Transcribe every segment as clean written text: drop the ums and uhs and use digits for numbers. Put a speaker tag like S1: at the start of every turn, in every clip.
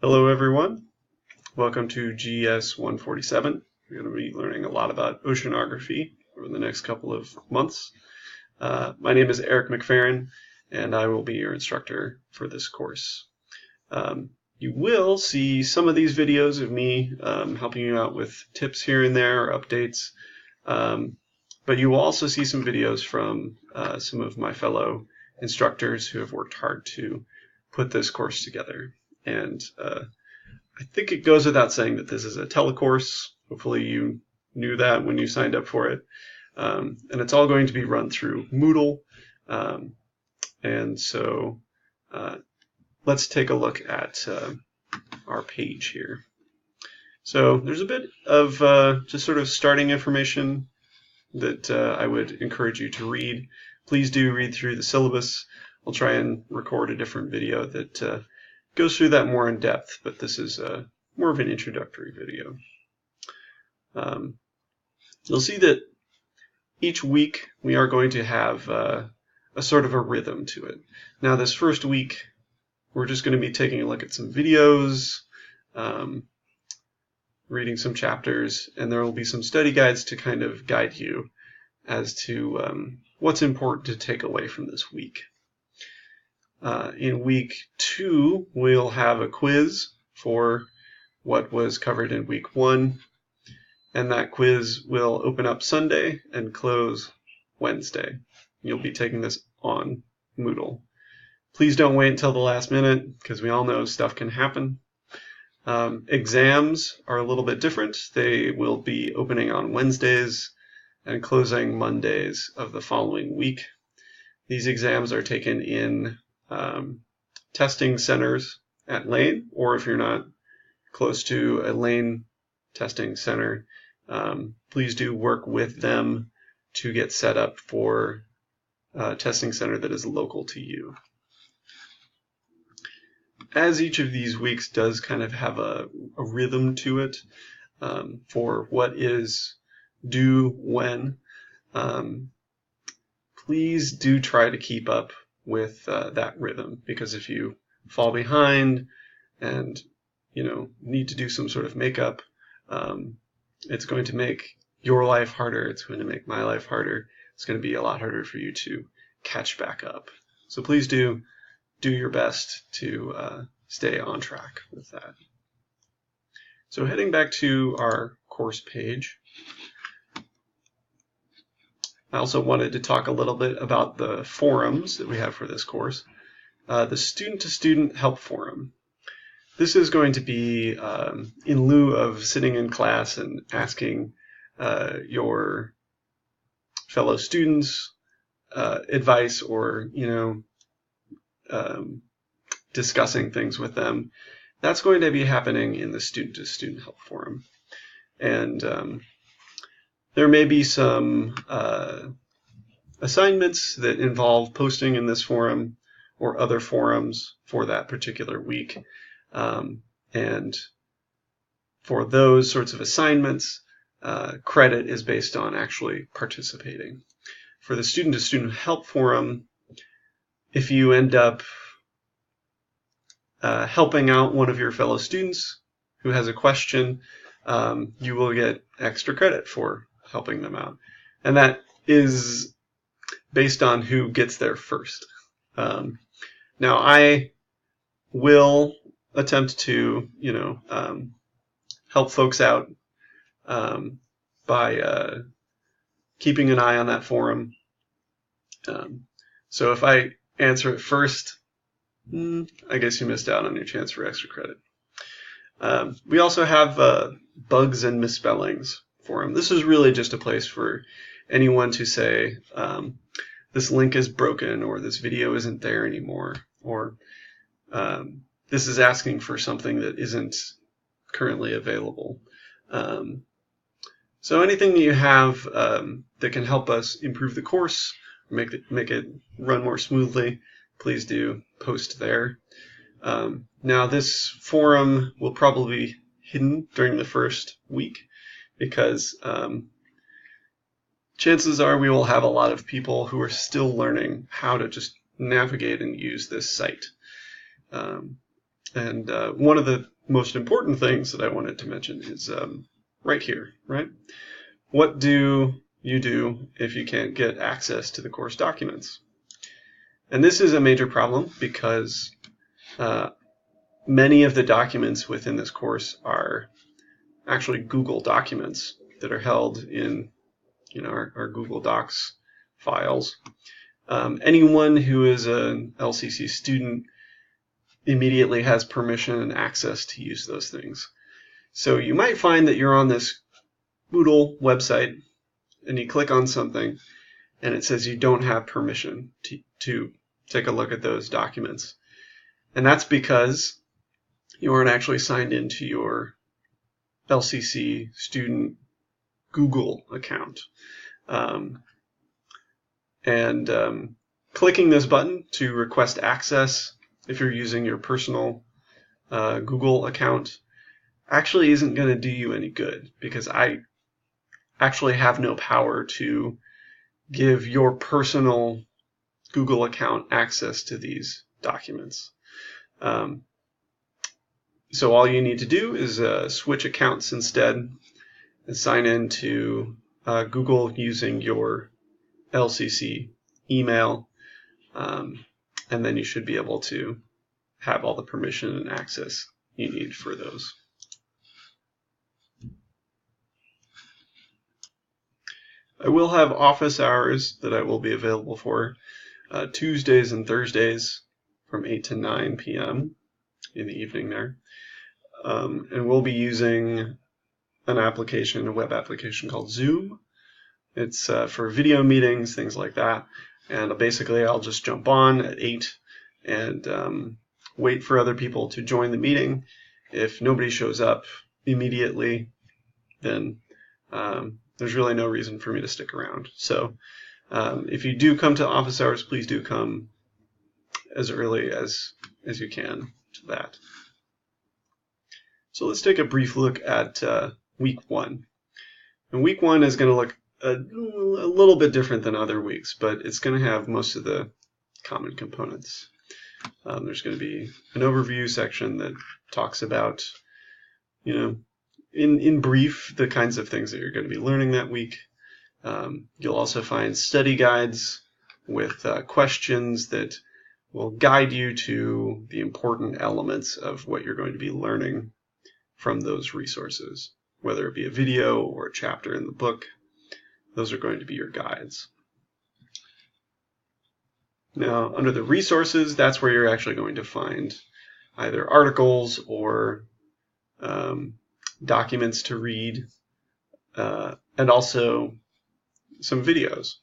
S1: Hello everyone, welcome to GS147. We're going to be learning a lot about oceanography over the next couple of months. My name is Eric McFerrin and I will be your instructor for this course. You will see some of these videos of me helping you out with tips here and there or updates, but you will also see some videos from some of my fellow instructors who have worked hard to put this course together. And I think it goes without saying that this is a telecourse. Hopefully you knew that when you signed up for it. And it's all going to be run through Moodle. And so let's take a look at our page here. So there's a bit of just sort of starting information that I would encourage you to read. Please do read through the syllabus. I'll try and record a different video that goes through that more in depth, but this is more of an introductory video. You'll see that each week we are going to have a sort of a rhythm to it. Now this first week we're just going to be taking a look at some videos, reading some chapters, and there will be some study guides to kind of guide you as to what's important to take away from this week. In week 2, we'll have a quiz for what was covered in week 1, and that quiz will open up Sunday and close Wednesday. You'll be taking this on Moodle. Please don't wait until the last minute, because we all know stuff can happen. Exams are a little bit different. They will be opening on Wednesdays and closing Mondays of the following week. These exams are taken in testing centers at Lane, or if you're not close to a Lane testing center, please do work with them to get set up for a testing center that is local to you. As each of these weeks does kind of have a rhythm to it for what is due when, please do try to keep up with that rhythm, because if you fall behind and need to do some sort of makeup, it's going to make your life harder, it's going to make my life harder, it's going to be a lot harder for you to catch back up. So please do your best to stay on track with that. So heading back to our course page, I also wanted to talk a little bit about the forums that we have for this course. The student-to-student help forum. This is going to be in lieu of sitting in class and asking your fellow students advice or discussing things with them. That's going to be happening in the student-to-student help forum. And there may be some assignments that involve posting in this forum or other forums for that particular week. And for those sorts of assignments, credit is based on actually participating. For the student-to-student help forum, if you end up helping out one of your fellow students who has a question, you will get extra credit for helping them out. And that is based on who gets there first. Now, I will attempt to, help folks out by keeping an eye on that forum. So if I answer it first, I guess you missed out on your chance for extra credit. We also have bugs and misspellings forum. This is really just a place for anyone to say, this link is broken, or this video isn't there anymore, or this is asking for something that isn't currently available. So anything that you have that can help us improve the course, make it run more smoothly, please do post there. Now this forum will probably be hidden during the first week, because chances are we will have a lot of people who are still learning how to just navigate and use this site. And one of the most important things that I wanted to mention is right here, right? What do you do if you can't get access to the course documents? And this is a major problem because many of the documents within this course are actually Google documents that are held in our Google Docs files. Anyone who is an LCC student immediately has permission and access to use those things. So you might find that you're on this Moodle website and you click on something and it says you don't have permission to take a look at those documents. And that's because you aren't actually signed into your LCC student Google account. Clicking this button to request access if you're using your personal Google account actually isn't going to do you any good, because I actually have no power to give your personal Google account access to these documents. So all you need to do is switch accounts instead and sign in to Google using your LCC email, and then you should be able to have all the permission and access you need for those. I will have office hours that I will be available for Tuesdays and Thursdays from 8 to 9 p.m. in the evening there. And we'll be using an application, a web application called Zoom. It's for video meetings, things like that. And basically I'll just jump on at 8 and wait for other people to join the meeting. If nobody shows up immediately, then there's really no reason for me to stick around. So if you do come to office hours, please do come as early as you can to that. So let's take a brief look at week 1. And week 1 is going to look a little bit different than other weeks, but it's going to have most of the common components. There's going to be an overview section that talks about, in brief, the kinds of things that you're going to be learning that week. You'll also find study guides with questions that will guide you to the important elements of what you're going to be learning from those resources, whether it be a video or a chapter in the book. Those are going to be your guides. Now, under the resources, that's where you're actually going to find either articles or documents to read, and also some videos.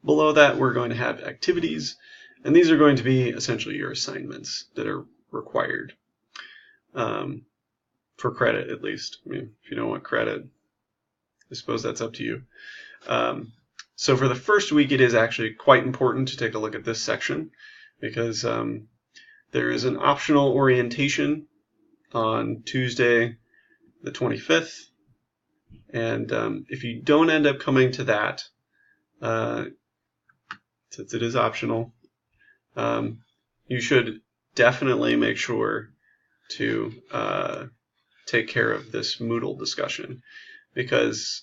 S1: Below that, we're going to have activities, and these are going to be essentially your assignments that are required. For credit, at least. I mean, if you don't want credit, I suppose that's up to you. So for the first week, it is actually quite important to take a look at this section, because there is an optional orientation on Tuesday the 25th, and if you don't end up coming to that, since it is optional, you should definitely make sure to take care of this Moodle discussion, because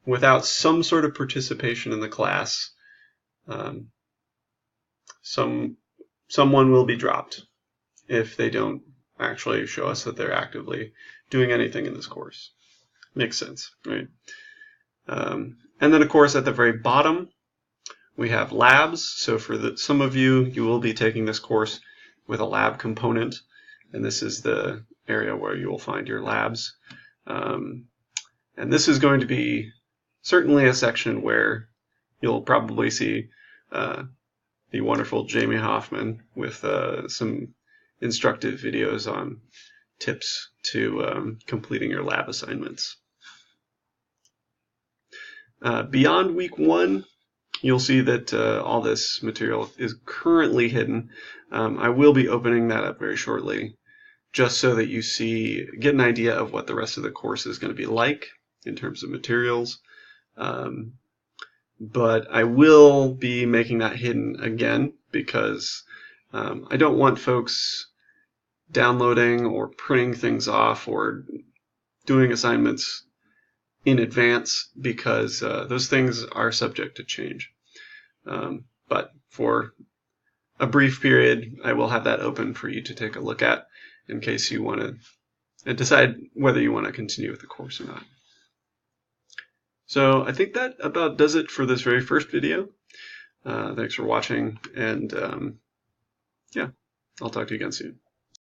S1: without some sort of participation in the class, someone will be dropped if they don't actually show us that they're actively doing anything in this course. Makes sense, right? And then, of course, at the very bottom, we have labs. So for some of you, you will be taking this course with a lab component, and this is the area where you will find your labs. And this is going to be certainly a section where you'll probably see the wonderful Jamie Hoffman with some instructive videos on tips to completing your lab assignments. Beyond week 1, you'll see that all this material is currently hidden. I will be opening that up very shortly, just so that you get an idea of what the rest of the course is going to be like in terms of materials. But I will be making that hidden again, because I don't want folks downloading or printing things off or doing assignments in advance, because those things are subject to change. But for a brief period, I will have that open for you to take a look at in case you want to decide whether you want to continue with the course or not. So I think that about does it for this very first video. Thanks for watching, and yeah, I'll talk to you again soon.